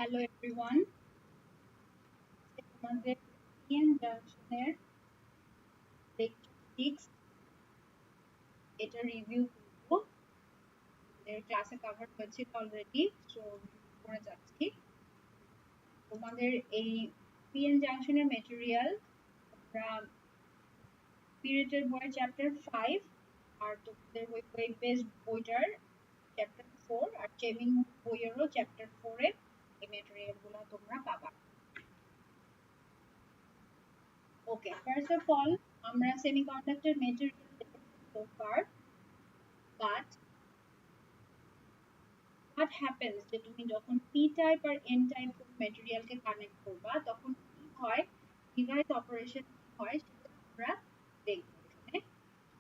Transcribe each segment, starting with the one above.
Hello everyone. আমাদের PN জাংশনের lecture 6 এটা review করব। এর ক্লাসে কভার হয়েছে অলরেডি, সো করে যাচ্ছি। তোমাদের এই পিএন জাংশনের ম্যাটেরিয়াল আমরা পিরিয়ডের বইয়ের চ্যাপ্টার 5 আর তোমাদের ওয়েব বেসড বইটার চ্যাপ্টার 4 আর চেমিং বইয়েরও চ্যাপ্টার 4 এ এই ম্যাটেরিয়ালগুলো তোমরা পাবা। ওকে, ফার্স্ট অফ অল আমরা semiconductor material so far, but what happens যে তুমি যখন p টাইপ আর n টাইপ ম্যাটেরিয়ালকে কানেক্ট করবা তখন কি হয়, ডিভাইস অপারেশন কি হয় সেটা আমরা দেখব এখানে।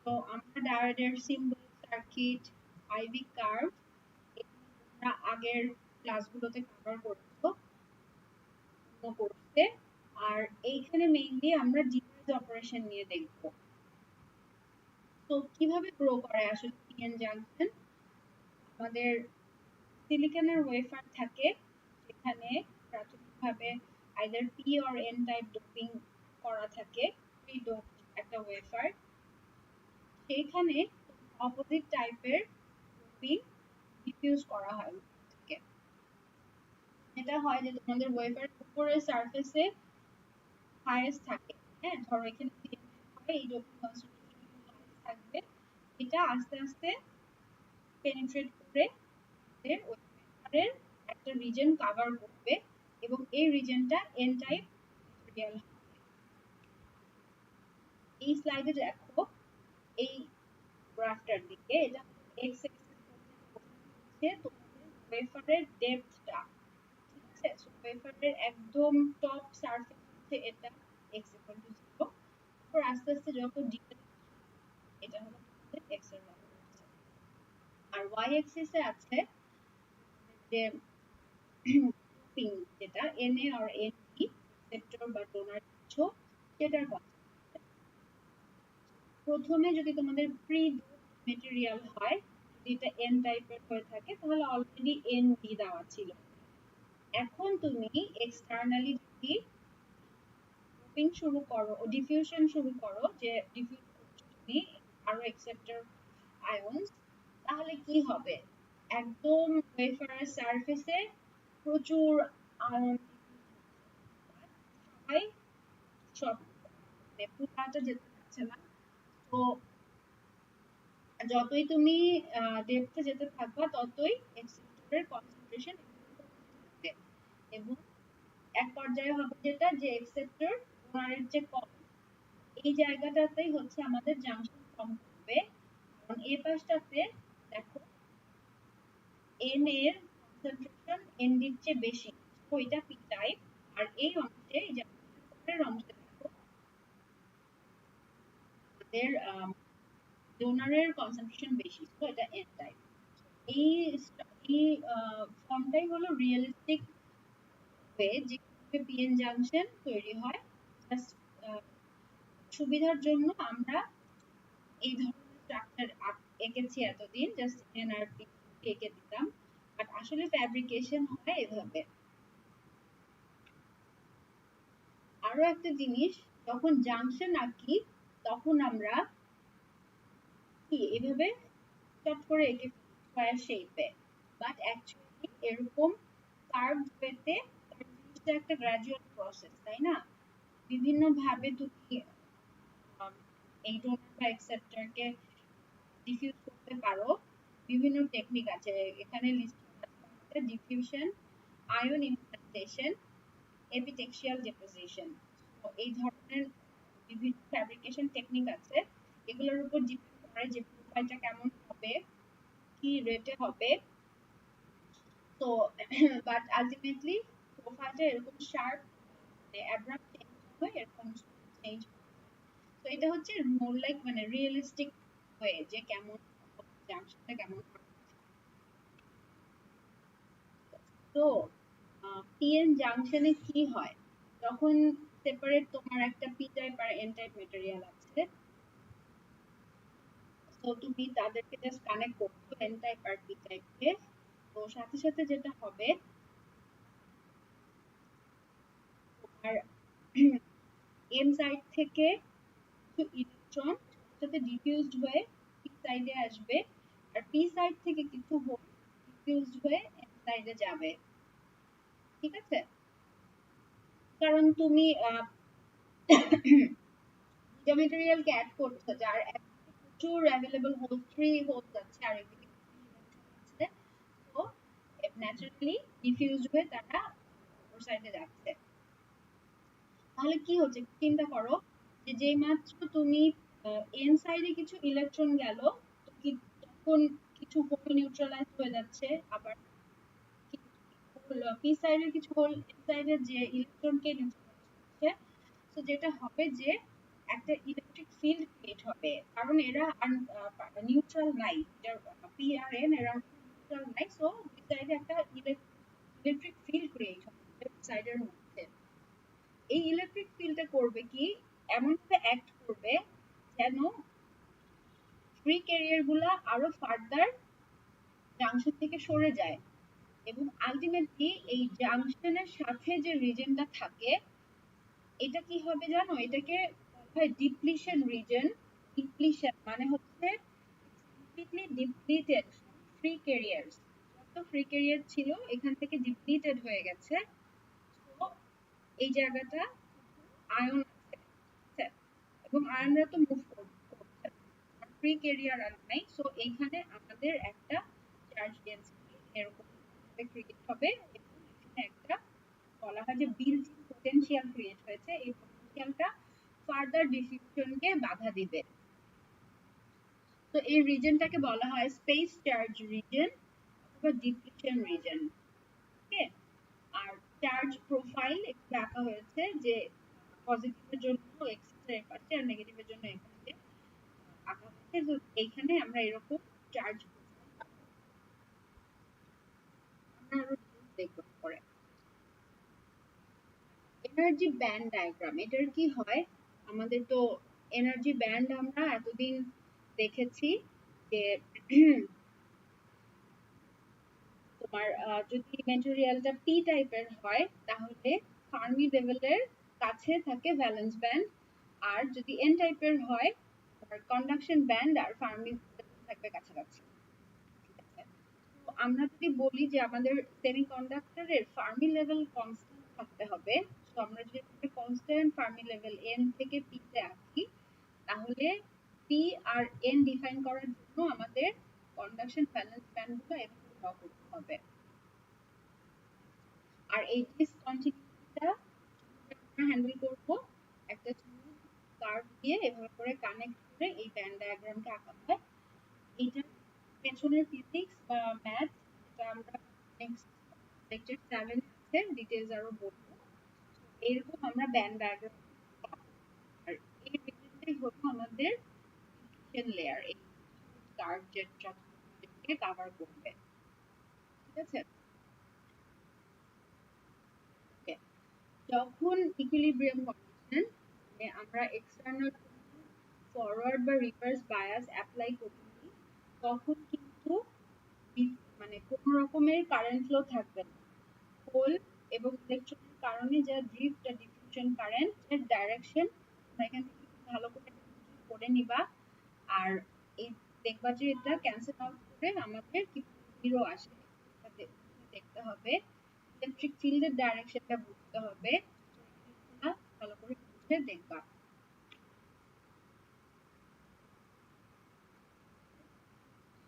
তো আমরা ডায়োডের সিম্বল, সার্কিট, আইভি কার্ভ আমরা আগের ক্লাসগুলোতে কভার করেছো কোর্সে, আর এইখানে মেইনলি আমরা ডিভাইস অপারেশন নিয়ে দেখব। তো কিভাবে গ্রো করে আসলে পিএন জাংশন? আমাদের সিলিকনের ওয়েফার থাকে যেখানে প্রাথমিকভাবে either P or N type doping করা থাকে, প্রি ডোপ একটা ওয়েফার। সেইখানে অপোজিট টাইপের ডোপিং ডিফিউজ করা হয় থেকে। এটা হয় যে তোমাদের ওয়েফারের উপরের সারফেসে হাইয়েস্ট থাকে, হ্যাঁ, ধরো এখানে হয় এই ডোপিং কনসেন্ট্রেশন হাইয়েস্ট থাকবে, এটা আস্তে আস্তে পেনিট্রেট করে এর ওয়েফারের একটা রিজন কভার করবে এবং এই রিজনটা এন টাইপ ম্যাটেরিয়াল হবে। এই স্লাইডে দেখো এই গ্রাফটার দিকে, এটা এক্স অ্যাক্সিস হচ্ছে তোমাদের ওয়েফারের ডেপথটা, ঠিক আছে? সো ওয়েফারের একদম টপ সারফেস হচ্ছে এটা এক্স ইকুয়াল টু 0, তারপর আস্তে আস্তে যত ডিপে এটা হলো তোমাদের এক্স এর ভ্যালু, আর ওয়াই অ্যাক্সিসে আছে যে পিং যেটা এনএ আর এনপি রিসেপ্টর বা ডোনার কিছু সেটার কনসেন্ট্রেশন। প্রথমে যদি তোমাদের প্রি মেটেরিয়াল হয়, যদি এটা এন টাইপের হয়ে থাকে তাহলে অলরেডি এন ডি দেওয়া ছিল। এখন তুমি এক্সটারনালি যদি ডোপিং শুরু করো ও ডিফিউশন শুরু করো, যে ডিফিউজ করছো তুমি আরো অ্যাকসেপ্টর আয়নস, তাহলে কি হবে? একদম ওয়েফারের সারফেসে প্রচুর আয়ন সবাই সব পুরাটা যেতে পারছে না। তো যতই তুমি ডেপথে যেতে থাকবা ততই অ্যাকসেপ্টরের কনসেন্ট্রেশন থাকবে এবং এক পর্যায়ে হবে যেটা যে অ্যাকসেপ্টর ডোনারের যে কম, এই জায়গাটাতেই হচ্ছে আমাদের জাংশন ফর্ম করবে। কারণ এই পাশটাতে দেখো এন এর কনসেন্ট্রেশন এন ডির চেয়ে বেশি, তো এটা পি টাইপ, আর এই অংশে এই যে পরের অংশে দেখো আমাদের ডোনারের কনসেন্ট্রেশন বেশি, তো এটা এন টাইপ। এই এই ফর্মটাই হলো রিয়েলিস্টিক ওয়ে যেভাবে পিএন জাংশন তৈরি হয়। জাস্ট সুবিধার জন্য আমরা এই ধরনের স্ট্রাকচার এঁকেছি এতদিন, জাস্ট এনআরপি এঁকে দিতাম, বাট আসলে ফ্যাব্রিকেশন হয় এভাবে। আরো একটা জিনিস, যখন জাংশন আঁকি তখন আমরা কি এভাবে চট করে এঁকে স্কয়ার শেপে, বাট অ্যাকচুয়ালি এরকম কার্ভড ওয়েতে জিনিসটা একটা গ্র্যাজুয়াল প্রসেস, তাই না? বিভিন্ন ভাবে তুমি এই ডোনার বা অ্যাকসেপ্টরকে ডিফিউজ করতে পারো। বিভিন্ন টেকনিক আছে এখানে লিস্ট আছে, ডিফিউশন, আয়ন ইমপ্লান্টেশন, এপিটেক্সিয়াল ডিপোজিশন। তো এই ধরনের বিভিন্ন ফ্যাব্রিকেশন টেকনিক আছে, এগুলোর উপর ডিপেন্ড করে যে প্রোফাইলটা কেমন হবে, কি রেটে হবে। তো বাট আলটিমেটলি প্রোফাইলটা এরকম শার্প মানে অ্যাব্রাপ্ট চেঞ্জ হয়, এরকম চেঞ্জ। তো এটা হচ্ছে মোর লাইক মানে রিয়েলিস্টিক ওয়ে যে কেমন জাংশনটা কেমন হবে। তো পিএন জাংশনে কি হয় যখন সেপারেট তোমার একটা পি টাইপ আর এন টাইপ ম্যাটেরিয়াল আছে, তো তুমি তাদেরকে জাস্ট কানেক্ট করছো এন টাইপ আর পি টাইপকে। তো সাথে সাথে যেটা হবে এন সাইড থেকে কিছু ইলেকট্রন সাথে ডিফিউজড হয়ে পি সাইডে আসবে, আর পি সাইড থেকে কিছু হোল ডিফিউজড হয়ে এন সাইডে যাবে। ঠিক আছে, কারণ তুমি দুটো মেটেরিয়ালকে অ্যাড করছো, যার একদিকে প্রচুর অ্যাভেলেবল হোল, ফ্রি হোলস আছে, আর একদিকে আছে, তো ন্যাচারালি ডিফিউজড হয়ে তারা ওর সাইডে যাচ্ছে। তাহলে কি হচ্ছে চিন্তা করো, যে যেই মাত্র তুমি এন সাইডে কিছু ইলেকট্রন গেল, তো তখন কিছু হোল নিউট্রালাইজ হয়ে যাচ্ছে, আবার পি সাইডের কিছু হোল এন সাইডের যে ইলেকট্রনকে নিউট্রালাইজ করছে। তো যেটা হবে যে একটা ইলেকট্রিক ফিল্ড ক্রিয়েট হবে, কারণ এরা নিউট্রাল নাই, পি আর এন এরা নিউট্রাল নাই, সো দুই সাইডে একটা ইলেকট্রিক ফিল্ড ক্রিয়েট হবে সাইডের মধ্যে। এই ইলেকট্রিক ফিল্ডটা করবে কি, এমন ভাবে অ্যাক্ট করবে যেন ফ্রি ক্যারিয়ার গুলা আরো ফার্দার জাংশন থেকে সরে যায়, এবং আলটিমেটলি এই জাংশনের সাথে যে রিজনটা থাকে, এটা কি হবে জানো, এটাকে বলা হয় ডিপ্লিশন রিজন। ডিপ্লিশন মানে হচ্ছে কমপ্লিটলি ডিপ্লিটেড ফ্রি ক্যারিয়ার্স, যত ফ্রি ক্যারিয়ার ছিল এখান থেকে ডিপ্লিটেড হয়ে গেছে। তো এই জায়গাটা আয়ন আছে, এবং আয়নরা তো মুভ করছে, ফ্রি ক্যারিয়ার আর নাই, সো এইখানে আমাদের একটা চার্জ ডেনসিটি এরকম ক্রিয়েট হবে, এবং এখানে একটা বলা হয় যে বিল্ট ইন পোটেনশিয়াল ক্রিয়েট হয়েছে, এই পোটেনশিয়ালটা ফার্দার ডিফিউশনকে বাধা দিবে। তো এই রিজনটাকে বলা হয় স্পেস চার্জ রিজন অথবা ডিপ্লিশন রিজন। ওকে, আর চার্জ প্রোফাইল এখানে রাখা হয়েছে, যে পজিটিভের জন্য এক্সিস এর পাশে আর নেগেটিভের জন্য এখানে আঁকা হয়েছে। তো এইখানে আমরা এরকম চার্জ আমরা আরো দেখব পরে। এনার্জি ব্যান্ড ডায়াগ্রাম, এটার কি হয়, আমাদের তো এনার্জি ব্যান্ড আমরা এতদিন দেখেছি যে তোমার যদি ম্যাটেরিয়ালটা পি টাইপের হয় তাহলে ফার্মি লেভেলের কাছে থাকে ভ্যালেন্স ব্যান্ড, আর যদি এন টাইপের হয় তোমার কন্ডাকশন ব্যান্ড আর ফার্মি থাকবে কাছাকাছি। ঠিক আছে, তো আমরা যদি বলি যে আমাদের সেমিকন্ডাক্টরের ফার্মি লেভেল কনস্ট্যান্ট থাকতে হবে, তো আমরা যদি কনস্ট্যান্ট ফার্মি লেভেল এন থেকে পি তে আঁকি, তাহলে পি আর এন ডিফাইন করার জন্য আমাদের কন্ডাকশন ভ্যালেন্স ব্যান্ডগুলো এভাবে ড্র করতে হবে। আর এই ডিসকন্টিনিউটিটা আমরা হ্যান্ডেল করব একটা স্মুথ কার্ভ দিয়ে, এভাবে করে কানেক্ট করে এই ব্যান্ড ডায়াগ্রামটা আঁকা হয়। এইটা পেছনের ফিজিক্স বা ম্যাথ, এটা আমরা নেক্সট লেকচার 7 আছে ডিটেইলস আরো বলবো। এরকম আমরা ব্যান্ড ডায়াগ্রাম, আর এই রিজনটাই হলো আমাদের ডিফিউশন লেয়ার, এই কার্ভ যেটাকে কভার করবে। ঠিক আছে, ওকে। যখন ইকুইলিব্রিয়াম কন্ডিশন, মানে আমরা এক্সটার্নাল ফরওয়ার্ড বা রিভার্স বায়াস অ্যাপ্লাই করি, তখন কিন্তু মানে কোন রকমের কারেন্ট ফ্লো থাকবে না। হোল এবং ইলেকট্রনের কারণে যা ড্রিফট আর ডিফিউশন কারেন্ট এর ডাইরেকশন তোমরা এখান থেকে ভালো করে পড়ে নিবা, আর এই দেখবা যে এটা ক্যান্সেল আউট করে আমাদের কি জিরো আসে, এটা দেখতে হবে। ইলেকট্রিক ফিল্ডের ডাইরেকশনটা বুঝতে হবে, ভালো করে বুঝে দেখবা।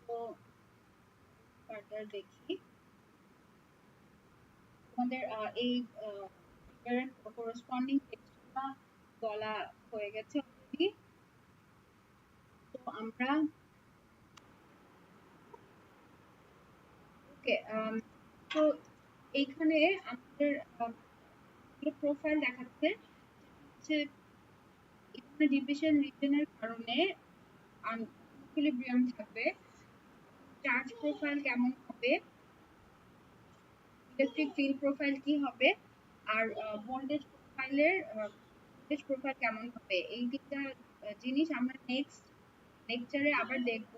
তো ফার্দার দেখি, আমাদের এই করেসপন্ডিং টেক্সটটা বলা হয়ে গেছে অলরেডি। তো আমরা ওকে, তো এইখানে আমাদের প্রোফাইল দেখাচ্ছে যে এখানে ডিভিশন রিজনের কারণে ইকুইলিব্রিয়াম থাকবে, চার্জ প্রোফাইল কেমন হবে, ইলেকট্রিক ফিল্ড প্রোফাইল কি হবে, আর ভোল্টেজ প্রোফাইল কেমন হবে, এই তিনটা জিনিস আমরা নেক্সট লেকচারে আবার দেখব।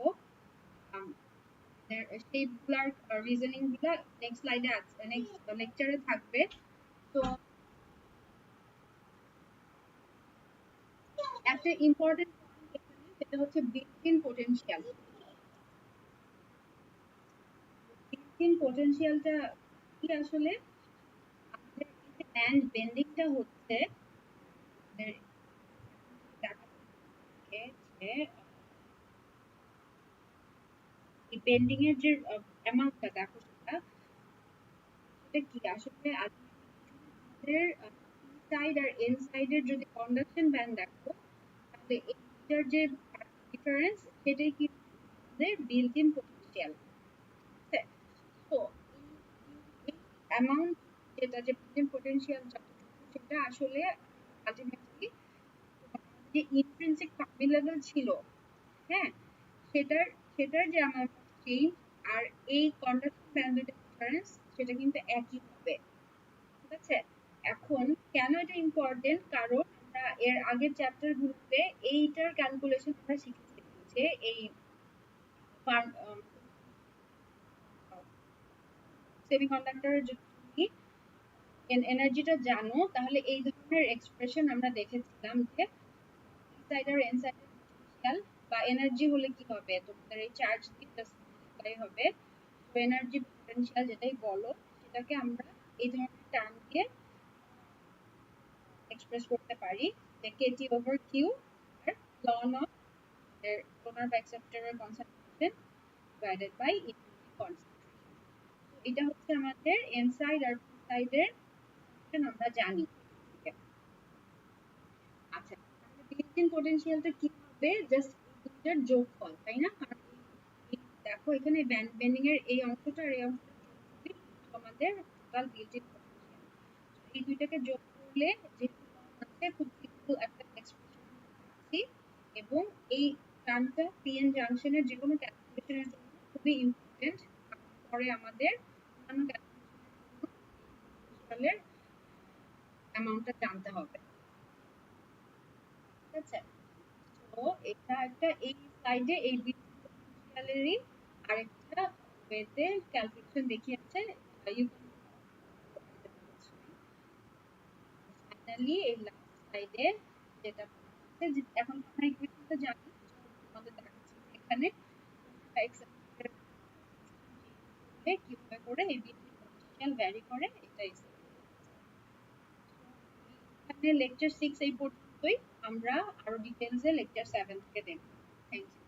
সেইগুলার রিজনিং গুলা নেক্সট স্লাইডে আছে, নেক্সট লেকচারে থাকবে। তো একটা ইম্পর্টেন্ট পয়েন্ট এখানে, সেটা হচ্ছে built in potential. Built in পোটেনশিয়ালটা কি আসলে? আমাদের এই যে ব্যান্ড বেন্ডিংটা হচ্ছে, আমাদের দেখাচ্ছে যে এই বেন্ডিং এর যে অ্যামাউন্টটা দেখো, সেটা সেটা কি আসলে আমাদের ইনসাইড আর ইনসাইড এর যদি কন্ডাকশন ব্যান্ড দেখো, তাহলে এই দুটার যে ডিফারেন্স, সেটাই কিন্তু আমাদের বিল্ট ইন পোটেনশিয়াল। তো এই অ্যামাউন্ট, যেটা যে বিল্ট ইন পোটেনশিয়াল যতটুকু, সেটা আসলে আলটিমেটলি যে ইন্ট্রিনসিক ফার্মি লেভেল ছিল, হ্যাঁ, সেটার সেটার যে অ্যামাউন্ট অফ চেঞ্জ আর এই কন্ডাকশন ব্যান্ডের ডিফারেন্স, সেটা কিন্তু একই হবে। ঠিক আছে? এখন কেন এটা ইম্পর্টেন্ট? কারণ আমরা এর আগের চ্যাপ্টার গুলোতে এইটার ক্যালকুলেশন আমরা শিখেছি, যে এই সেমিকন্ডাক্টরের যদি তুমি এনার্জিটা জানো, তাহলে এই ধরনের এক্সপ্রেশন আমরা দেখেছিলাম, যে ইনসাইড আর ইনসাইড পোটেনশিয়াল বা এনার্জি হলে কি হবে, তোমাদের এই চার্জ দিয়ে জাস্ট মাল্টিপ্লাই হবে। তো এনার্জি পোটেনশিয়াল যেটাই বলো, সেটাকে আমরা এই ধরনের টার্ম দিয়ে এক্সপ্রেস করতে পারি, যে KT over Q R ln of donor বা অ্যাকসেপ্টরের concentration divided by input concentration. তো এটা হচ্ছে আমাদের ইনসাইড আর আউটসাইডের আমরা জানি। আচ্ছা, তাহলে বিল্ট ইন পোটেনশিয়ালটা কি হবে? জাস্ট এই দুইটার যোগফল, তাই না? কারণ দেখো এখানে বেন্ডিং এর এই অংশটা আর এই অংশটা যোগ করলে কিন্তু আমাদের টোটাল বিল্ট ইন পোটেনশিয়াল। এই দুইটাকে যোগ করলে যেহেতু আছে, খুব সিম্পল একটা এক্সপ্রেশন পাচ্ছি। এবং এই টার্মটা পিএন জাংশনের যে কোনো ক্যালকুলেশনের জন্য খুবই ইম্পর্টেন্ট। পরে আমাদের অন্যান্য ক্যালকুলেশনের জন্য পোটেনশিয়ালের অ্যামাউন্টটা জানতে হবে। ঠিক আছে? তো এটা একটা, এই স্লাইডে এই বিল্ট ইন পোটেনশিয়ালেরই আরেকটা ওয়েতে ক্যালকুলেশন দেখিয়েছে। ইউ ফাইনালি এই লাস্ট স্লাইডে যেটা বলছে, যে এখন আমরা ইকুয়েশনটা জানি, আমাদের দেখাচ্ছে যে এখানে কিভাবে করে এই বিল্ট ইন পোটেনশিয়াল ভ্যারি করে, এটাই এখানে লেকচার 6 এই পর্যন্তই। আমরা আরো ডিটেইলসে লেকচার 7 থেকে দেখব। Thank you.